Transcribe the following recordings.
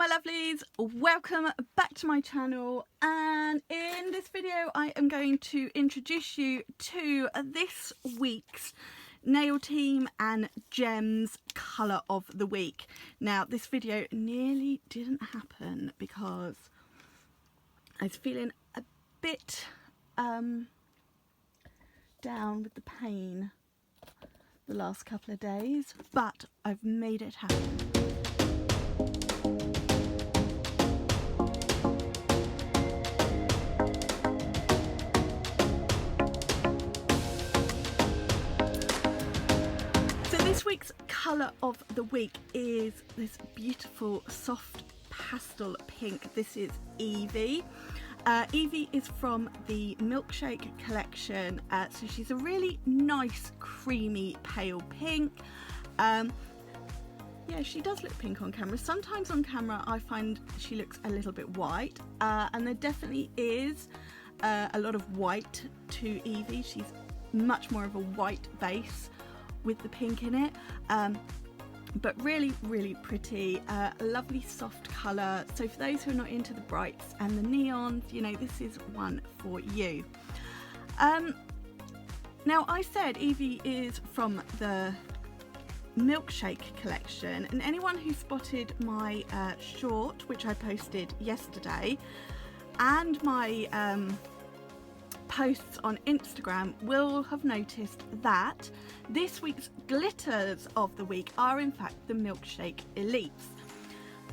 my lovelies, welcome back to my channel, and in this video I am going to introduce you to this week's Nail Team and Gems colour of the week. Now this video nearly didn't happen because I was feeling a bit down with the pain the last couple of days, but I've made it happen. This week's colour of the week is this beautiful soft pastel pink. This is Evie. Evie is from the Milkshake collection, so she's a really nice creamy pale pink. Yeah, she does look pink on camera. Sometimes on camera I find she looks a little bit white, and there definitely is a lot of white to Evie. She's much more of a white base with the pink in it, but really pretty, lovely soft colour. So for those who are not into the brights and the neons, you know, this is one for you. Now I said Evie is from the Milkshake collection, and anyone who spotted my short which I posted yesterday and my posts on Instagram will have noticed that this week's glitters of the week are in fact the Milkshake Elites,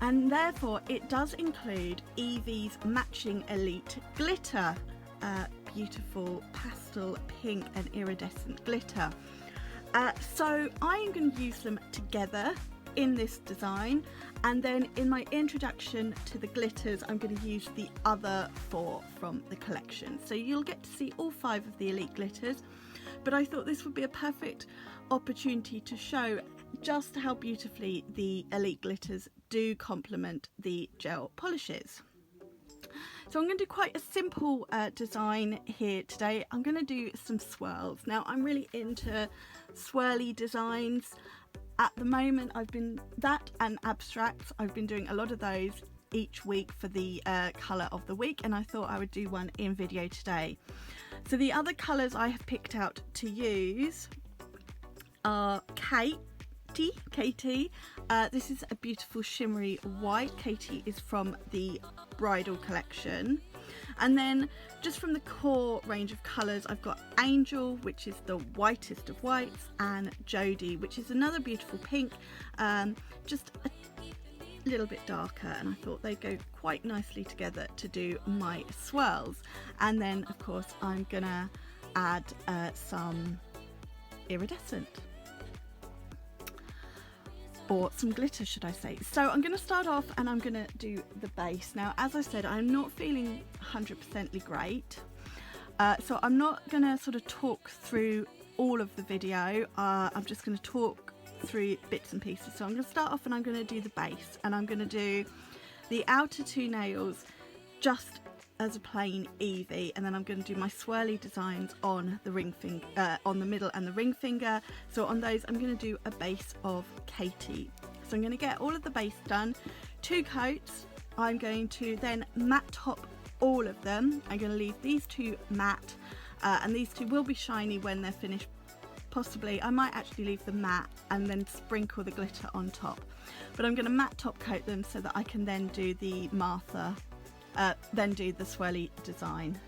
and therefore it does include Evie's matching Elite glitter, beautiful pastel pink and iridescent glitter. So I am going to use them together in this design, and then in my introduction to the glitters I'm going to use the other 4 from the collection. So you'll get to see all 5 of the Elite glitters, but I thought this would be a perfect opportunity to show just how beautifully the Elite glitters do complement the gel polishes. So I'm going to do quite a simple design here today. I'm going to do some swirls. Now I'm really into swirly designs. At the moment I've been that and abstracts. I've been doing a lot of those each week for the colour of the week, and I thought I would do one in video today. So the other colours I have picked out to use are Katie. This is a beautiful shimmery white. Katie is from the bridal collection. And then just from the core range of colours I've got Angel, which is the whitest of whites, and Jodie, which is another beautiful pink, just a little bit darker, and I thought they'd go quite nicely together to do my swirls. And then of course I'm gonna add some iridescent, or some glitter should I say. So I'm going to start off and I'm going to do the base. Now as I said, I'm not feeling 100% great, so I'm not going to sort of talk through all of the video. I'm just going to talk through bits and pieces. So I'm going to start off and I'm going to do the base, and I'm going to do the outer 2 nails just as a plain Evie, and then I'm going to do my swirly designs on the ring finger, on the middle and the ring finger. So on those I'm going to do a base of Katie. So I'm going to get all of the base done, 2 coats. I'm going to then matte top all of them. I'm going to leave these 2 matte, and these 2 will be shiny when they're finished. Possibly I might actually leave them matte and then sprinkle the glitter on top, but I'm going to matte top coat them so that I can then do the Martha, then do the swirly design.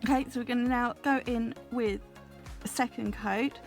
Okay, so we're going to now go in with a second coat.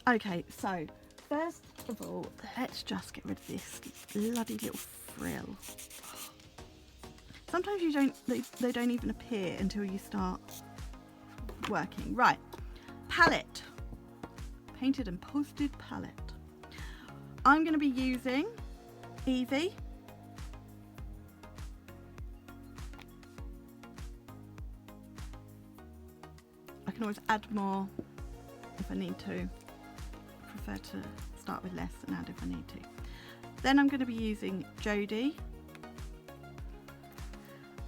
Okay, so first of all, let's just get rid of this bloody little frill. Sometimes they don't even appear until you start working. Right, palette, painted and posted palette. I'm going to be using Evie. I can always add more if I need to. Prefer to start with less and add if I need to. Then I'm going to be using Jodie,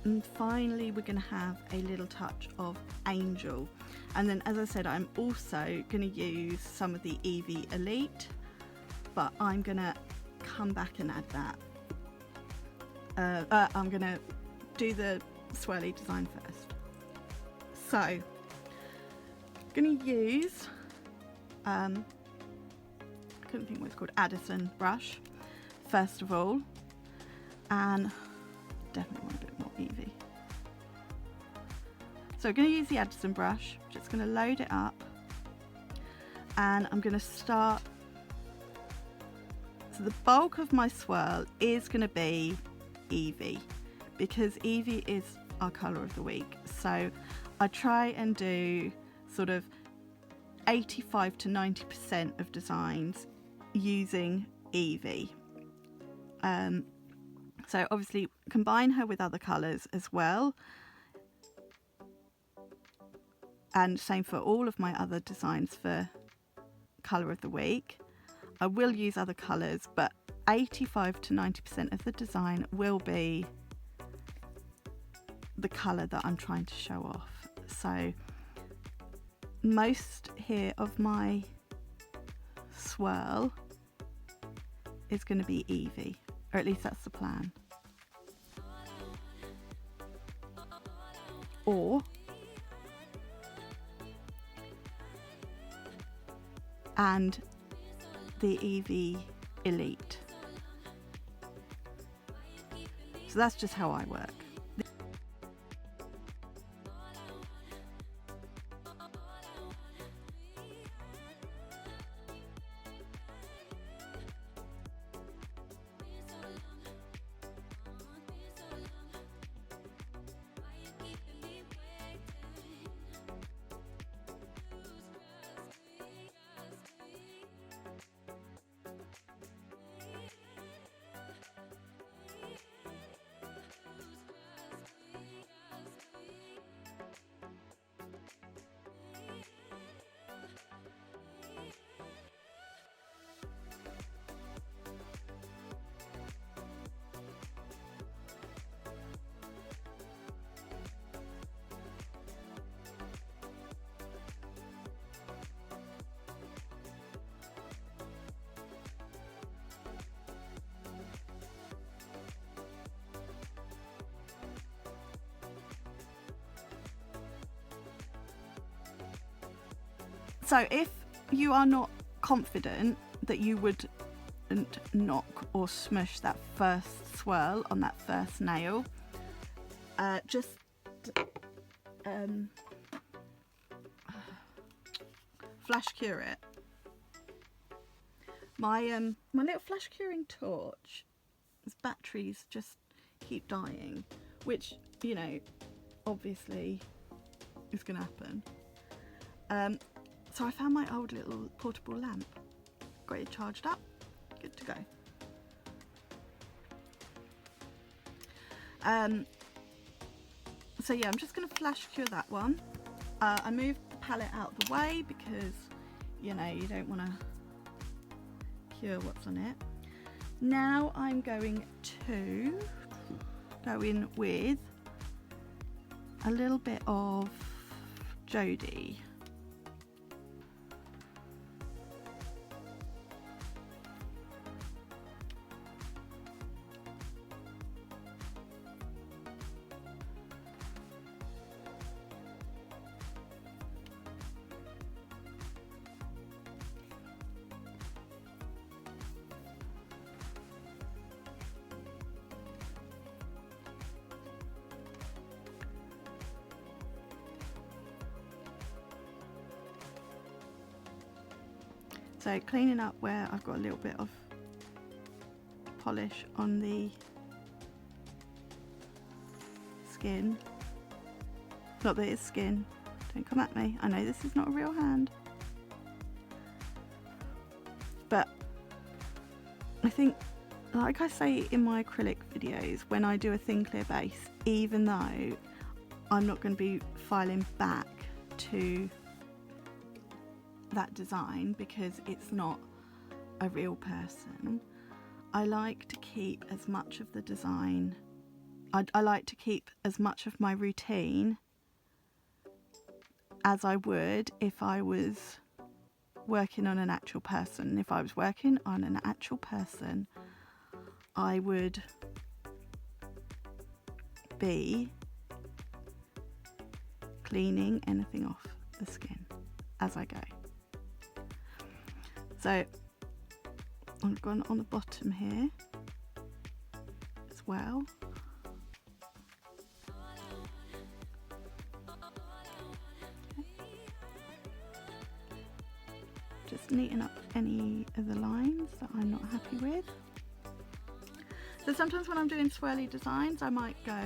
and finally we're going to have a little touch of Angel, and then as I said I'm also going to use some of the Evie Elite, but I'm going to come back and add that. I'm going to do the swirly design first. So I'm going to use I couldn't think what it's called, Addison brush first of all, and definitely want a bit more Evie. So I'm going to use the Addison brush, just going to load it up, and I'm going to start. So the bulk of my swirl is going to be Evie, because Evie is our colour of the week. So I try and do sort of 85 to 90% of designs using Evie. So obviously combine her with other colours as well, and same for all of my other designs for colour of the week. I will use other colours, but 85 to 90% of the design will be the colour that I'm trying to show off. So most here of my swirl is going to be Evie, or at least that's the plan. Or and the Evie Elite. So that's just how I work. So if you are not confident that you would knock or smush that first swirl on that first nail, just flash cure it. My little flash curing torch, its batteries just keep dying, which, you know, obviously is gonna happen. So I found my old little portable lamp. Got it charged up, good to go. So yeah, I'm just going to flash cure that one. I moved the palette out of the way because, you know, you don't want to cure what's on it. Now I'm going to go in with a little bit of Jodie. So cleaning up where I've got a little bit of polish on the skin. Not that it's skin, don't come at me. I know this is not a real hand. But I think, like I say in my acrylic videos, when I do a thin clear base, even though I'm not going to be filing back to that design because it's not a real person, I like to keep as much of the design, I like to keep as much of my routine as I would if I was working on an actual person. If I was working on an actual person, I would be cleaning anything off the skin as I go. So I've gone on the bottom here as well. Okay. Just neaten up any of the lines that I'm not happy with. So sometimes when I'm doing swirly designs, I might go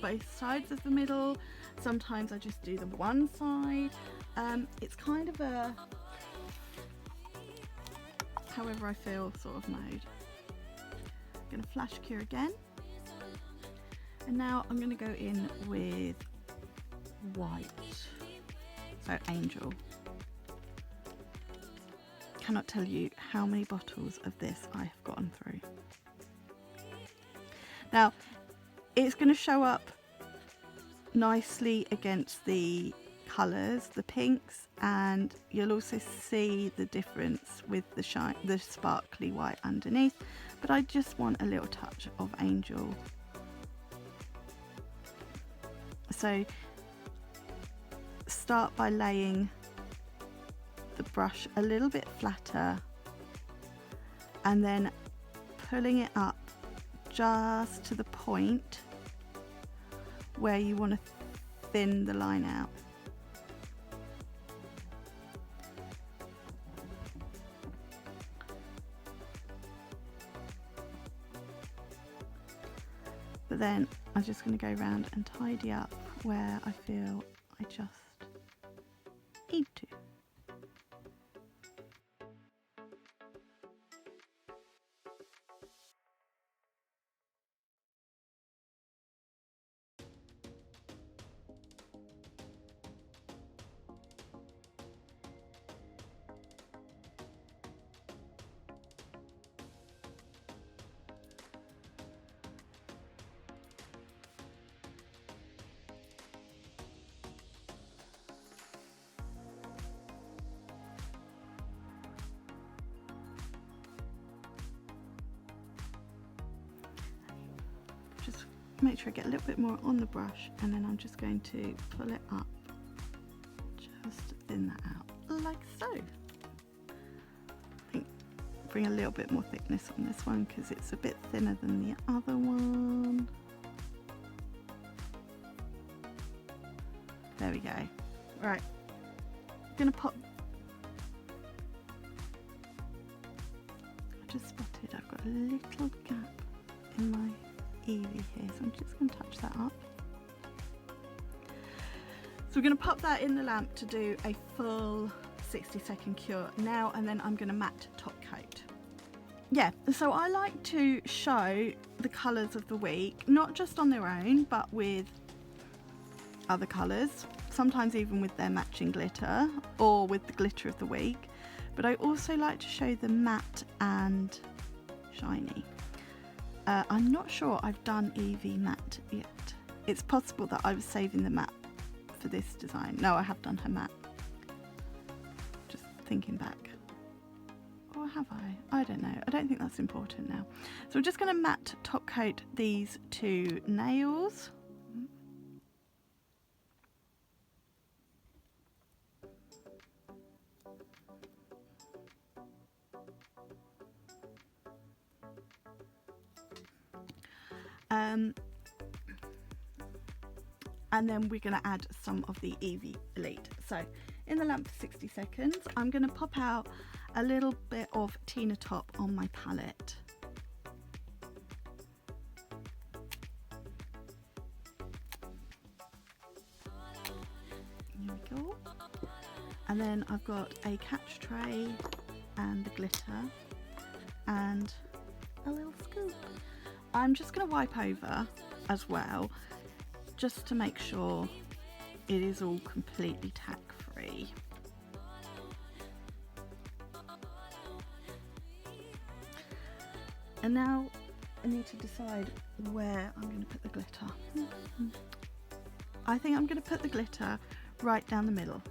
both sides of the middle. Sometimes I just do the one side. It's kind of a however I feel sort of mode. I'm going to flash cure again, and now I'm going to go in with white, so Angel. Cannot tell you how many bottles of this I have gotten through. Now it's going to show up nicely against the colours, the pinks, and you'll also see the difference with the sparkly white underneath, but I just want a little touch of Angel. So start by laying the brush a little bit flatter and then pulling it up just to the point where you want to thin the line out. But then I'm just going to go around and tidy up where I feel I just need to. Just make sure I get a little bit more on the brush, and then I'm just going to pull it up, just thin that out like so. I think bring a little bit more thickness on this one because it's a bit thinner than the other one. There we go. Right, I'm gonna pop. I just spotted I've got a little gap in my Evie here, so I'm just going to touch that up. So we're going to pop that in the lamp to do a full 60-second cure now, and then I'm going to matte top coat. Yeah, so I like to show the colours of the week, not just on their own, but with other colours, sometimes even with their matching glitter or with the glitter of the week. But I also like to show the matte and shiny. I'm not sure I've done Evie matte yet. It's possible that I was saving the matte for this design. No, I have done her matte. Just thinking back. Or have I? I don't know. I don't think that's important now. So we're just going to matte top coat these two nails. And then we're going to add some of the Evie Elite. So in the lamp for 60 seconds, I'm going to pop out a little bit of Tina Top on my palette. Here we go. And then I've got a catch tray and the glitter and a little scoop. I'm just going to wipe over as well, just to make sure it is all completely tack free. And now I need to decide where I'm going to put the glitter. I think I'm going to put the glitter right down the middle.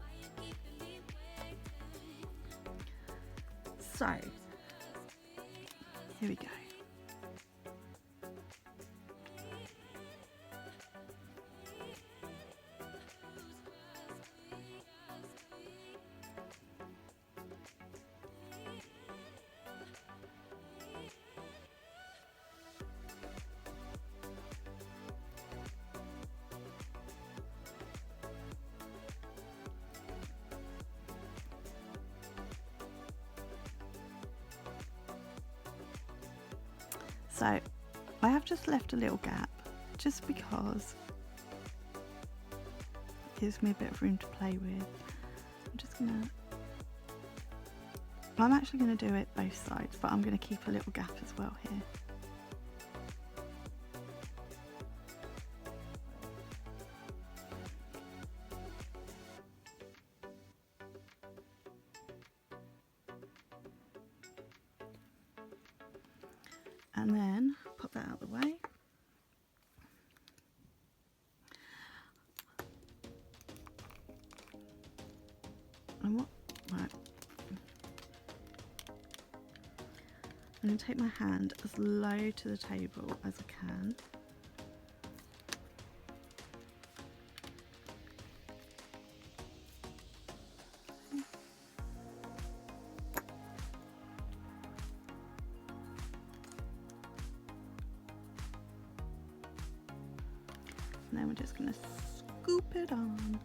So here we go. So I have just left a little gap just because it gives me a bit of room to play with. I'm actually going to do it both sides, but I'm going to keep a little gap as well here. And then put that out of the way. And what? Right. I'm going to take my hand as low to the table as I can. and then we're just going to scoop it on.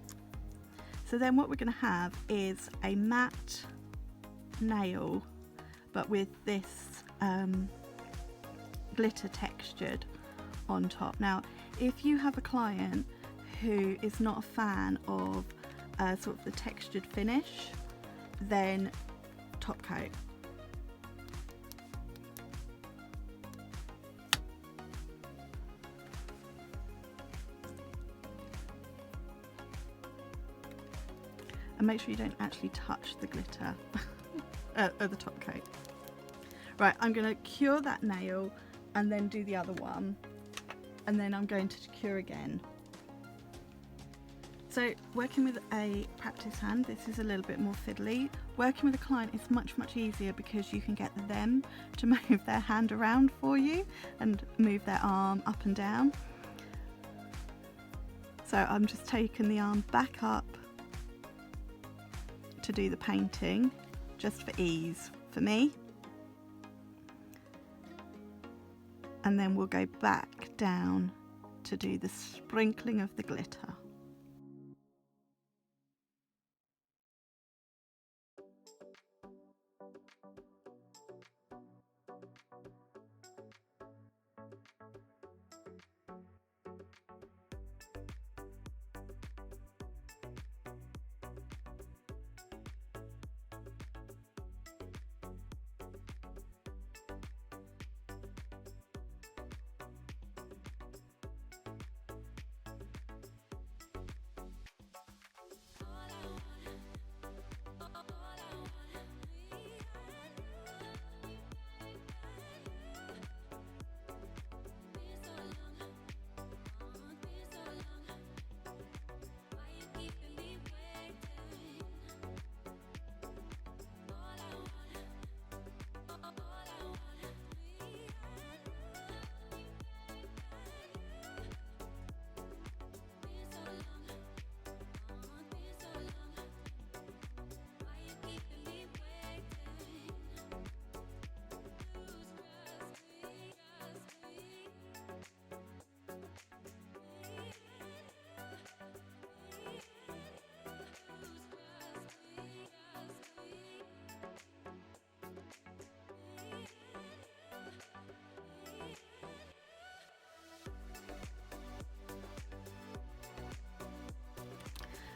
So then what we're going to have is a matte nail, but with this glitter textured on top. Now, if you have a client who is not a fan of sort of the textured finish, then top coat. And make sure you don't actually touch the glitter at the top coat. Right, I'm going to cure that nail and then do the other one, and then I'm going to cure again. So working with a practice hand, this is a little bit more fiddly. Working with a client is much easier because you can get them to move their hand around for you and move their arm up and down. So I'm just taking the arm back up to do the painting, just for ease for me. And then we'll go back down to do the sprinkling of the glitter.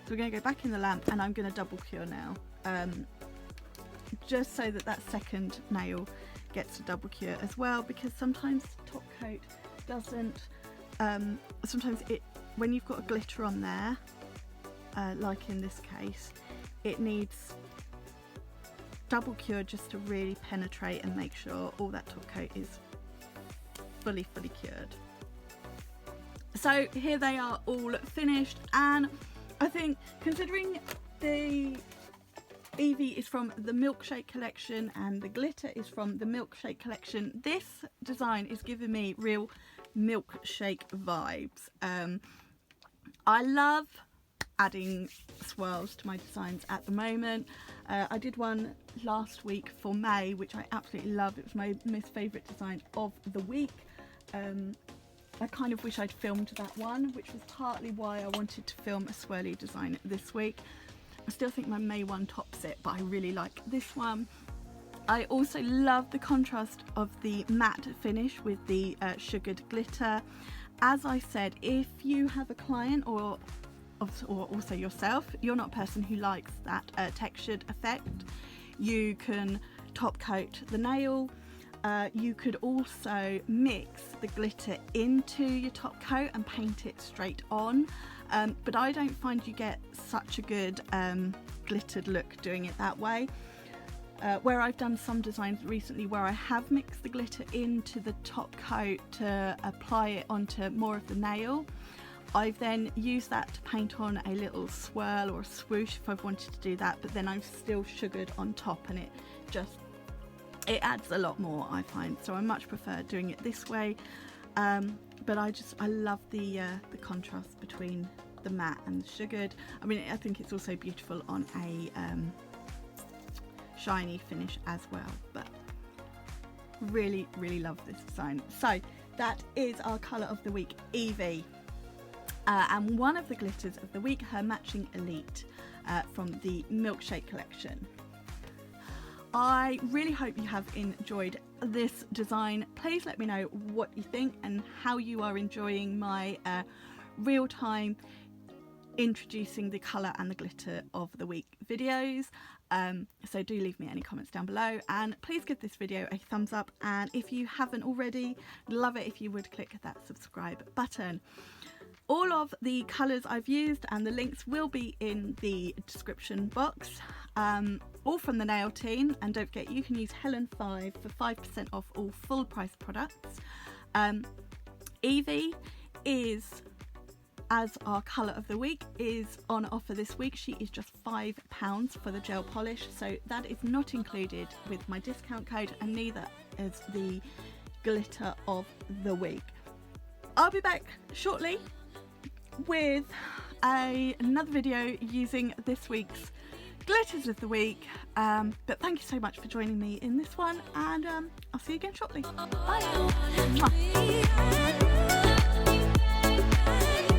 So we're going to go back in the lamp, and I'm going to double cure now, just so that that second nail gets a double cure as well, because sometimes top coat doesn't, sometimes it, when you've got a glitter on there, like in this case, it needs double cure just to really penetrate and make sure all that top coat is fully cured. So here they are all finished, and I think, considering the Evie is from the Milkshake collection and the glitter is from the Milkshake collection, this design is giving me real Milkshake vibes. I love adding swirls to my designs at the moment. I did one last week for May, which I absolutely love. It was my most favourite design of the week. I kind of wish I'd filmed that one, which was partly why I wanted to film a swirly design this week. I still think my May one tops it, but I really like this one. I also love the contrast of the matte finish with the sugared glitter. As I said, if you have a client or also yourself, you're not a person who likes that textured effect, you can top coat the nail. You could also mix the glitter into your top coat and paint it straight on, but I don't find you get such a good glittered look doing it that way. Where I've done some designs recently where I have mixed the glitter into the top coat to apply it onto more of the nail, I've then used that to paint on a little swirl or a swoosh if I've wanted to do that, but then I've still sugared on top, and it adds a lot more, I find, so I much prefer doing it this way. But I love the contrast between the matte and the sugared. I mean, I think it's also beautiful on a shiny finish as well, but really love this design. So that is our colour of the week, Evie. and one of the glitters of the week, her matching Elite from the Milkshake collection. I really hope you have enjoyed this design. Please let me know what you think and how you are enjoying my real-time introducing the colour and the glitter of the week videos. So do leave me any comments down below, and please give this video a thumbs up, and if you haven't already, love it if you would click that subscribe button. All of the colours I've used and the links will be in the description box, all from the nail team, and don't forget you can use Helen 5 for 5% off all full price products. Evie is, as our colour of the week, is on offer this week. She is just £5 for the gel polish, so that is not included with my discount code, and neither is the glitter of the week. I'll be back shortly with another video using this week's glitters of the week, but thank you so much for joining me in this one, and I'll see you again shortly. Bye. Mwah.